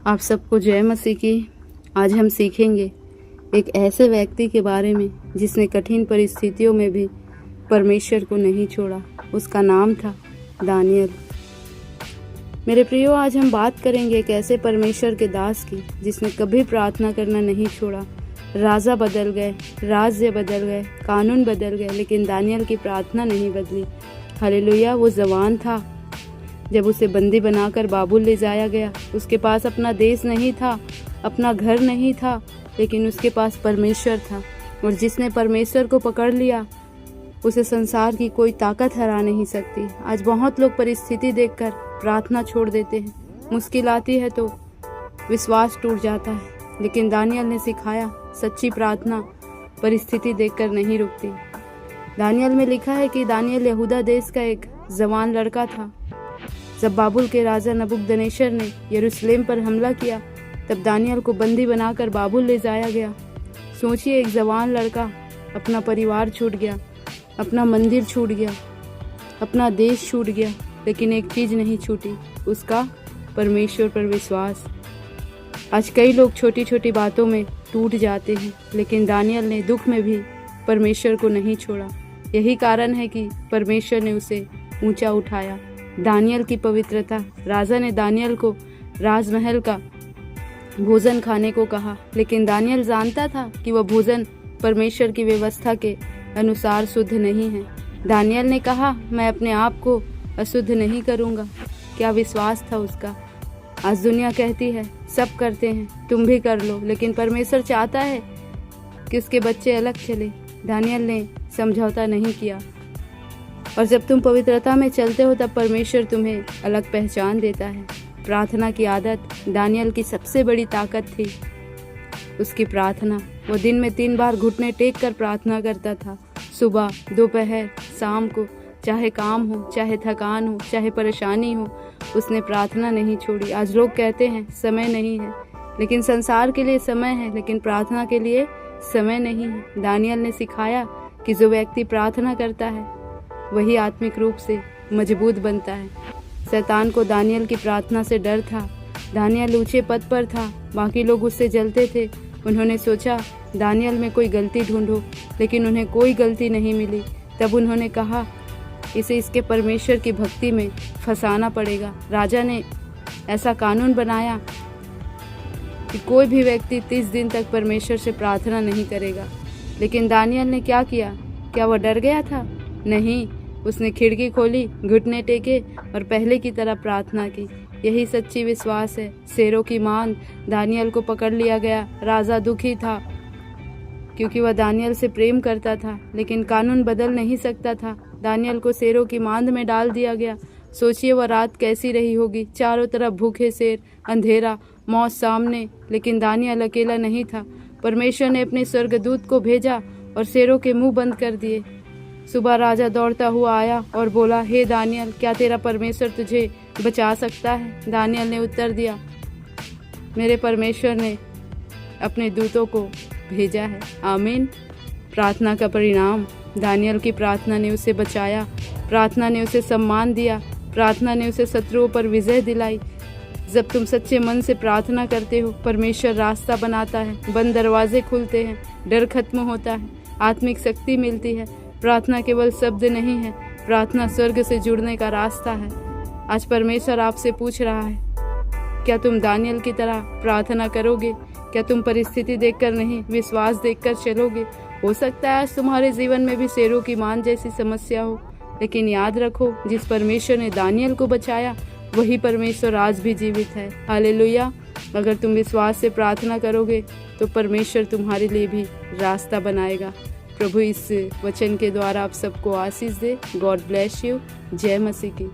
आप सबको जय मसीह की। आज हम सीखेंगे एक ऐसे व्यक्ति के बारे में जिसने कठिन परिस्थितियों में भी परमेश्वर को नहीं छोड़ा। उसका नाम था दानियल। मेरे प्रियो, आज हम बात करेंगे एक ऐसे परमेश्वर के दास की जिसने कभी प्रार्थना करना नहीं छोड़ा। राजा बदल गए, राज्य बदल गए, कानून बदल गए, लेकिन दानियल की प्रार्थना नहीं बदली। हालेलुया। वो जवान था जब उसे बंदी बनाकर बाबुल ले जाया गया। उसके पास अपना देश नहीं था, अपना घर नहीं था, लेकिन उसके पास परमेश्वर था। और जिसने परमेश्वर को पकड़ लिया उसे संसार की कोई ताकत हरा नहीं सकती। आज बहुत लोग परिस्थिति देखकर प्रार्थना छोड़ देते हैं। मुश्किल आती है तो विश्वास टूट जाता है, लेकिन दानियल ने सिखाया सच्ची प्रार्थना परिस्थिति देखकर नहीं रुकती। दानियल में लिखा है कि दानियल यहूदा देश का एक जवान लड़का था। जब बाबुल के राजा नबूकदनेस्सर ने यरूशलेम पर हमला किया, तब दानियल को बंदी बनाकर बाबुल ले जाया गया। सोचिए, एक जवान लड़का, अपना परिवार छूट गया, अपना मंदिर छूट गया, अपना देश छूट गया, लेकिन एक चीज नहीं छूटी, उसका परमेश्वर पर विश्वास। आज कई लोग छोटी छोटी बातों में टूट जाते हैं, लेकिन दानियल ने दुख में भी परमेश्वर को नहीं छोड़ा। यही कारण है कि परमेश्वर ने उसे ऊंचा उठाया। दानियल की पवित्रता। राजा ने दानियल को राजमहल का भोजन खाने को कहा, लेकिन दानियल जानता था कि वह भोजन परमेश्वर की व्यवस्था के अनुसार शुद्ध नहीं है। दानियल ने कहा, मैं अपने आप को अशुद्ध नहीं करूंगा। क्या विश्वास था उसका। आज दुनिया कहती है सब करते हैं, तुम भी कर लो, लेकिन परमेश्वर चाहता है कि उसके बच्चे अलग चले। दानियल ने समझौता नहीं किया। और जब तुम पवित्रता में चलते हो तब परमेश्वर तुम्हें अलग पहचान देता है। प्रार्थना की आदत दानियल की सबसे बड़ी ताकत थी, उसकी प्रार्थना। वो दिन में 3 बार घुटने टेक कर प्रार्थना करता था, सुबह, दोपहर, शाम को। चाहे काम हो, चाहे थकान हो, चाहे परेशानी हो, उसने प्रार्थना नहीं छोड़ी। आज लोग कहते हैं समय नहीं है, लेकिन संसार के लिए समय है, लेकिन प्रार्थना के लिए समय नहीं है। दानियल ने सिखाया कि जो व्यक्ति प्रार्थना करता है वही आत्मिक रूप से मजबूत बनता है। शैतान को दानियल की प्रार्थना से डर था। दानियल ऊंचे पद पर था, बाकी लोग उससे जलते थे। उन्होंने सोचा दानियल में कोई गलती ढूंढो, लेकिन उन्हें कोई गलती नहीं मिली। तब उन्होंने कहा इसे इसके परमेश्वर की भक्ति में फंसाना पड़ेगा। राजा ने ऐसा कानून बनाया कि कोई भी व्यक्ति 30 दिन तक परमेश्वर से प्रार्थना नहीं करेगा। लेकिन दानियल ने क्या किया? क्या वह डर गया था? नहीं, उसने खिड़की खोली, घुटने टेके और पहले की तरह प्रार्थना की। यही सच्ची विश्वास है। शेरों की मांद, दानियल को पकड़ लिया गया। राजा दुखी था क्योंकि वह दानियल से प्रेम करता था, लेकिन कानून बदल नहीं सकता था। दानियल को शेरों की मांद में डाल दिया गया। सोचिए वह रात कैसी रही होगी। चारों तरफ भूखे शेर, अंधेरा, मौत सामने, लेकिन दानियल अकेला नहीं था। परमेश्वर ने अपने स्वर्गदूत को भेजा और शेरों के मुंह बंद कर दिए। सुबह राजा दौड़ता हुआ आया और बोला, हे दानियल, क्या तेरा परमेश्वर तुझे बचा सकता है? दानियल ने उत्तर दिया, मेरे परमेश्वर ने अपने दूतों को भेजा है। आमीन। प्रार्थना का परिणाम। दानियल की प्रार्थना ने उसे बचाया। प्रार्थना ने उसे सम्मान दिया। प्रार्थना ने उसे शत्रुओं पर विजय दिलाई। जब तुम सच्चे मन से प्रार्थना करते हो, परमेश्वर रास्ता बनाता है, बंद दरवाजे खुलते हैं, डर खत्म होता है, आत्मिक शक्ति मिलती है। प्रार्थना केवल शब्द नहीं है, प्रार्थना स्वर्ग से जुड़ने का रास्ता है। आज परमेश्वर आपसे पूछ रहा है, क्या तुम दानियल की तरह प्रार्थना करोगे? क्या तुम परिस्थिति देखकर नहीं, विश्वास देखकर चलोगे? हो सकता है आज तुम्हारे जीवन में भी शेरों की मांद जैसी समस्या हो, लेकिन याद रखो, जिस परमेश्वर ने दानियल को बचाया वही परमेश्वर आज भी जीवित है। हालेलुया। अगर तुम विश्वास से प्रार्थना करोगे तो परमेश्वर तुम्हारे लिए भी रास्ता बनाएगा। प्रभु इस वचन के द्वारा आप सबको आशीष दे। God bless you. जय मसीह की।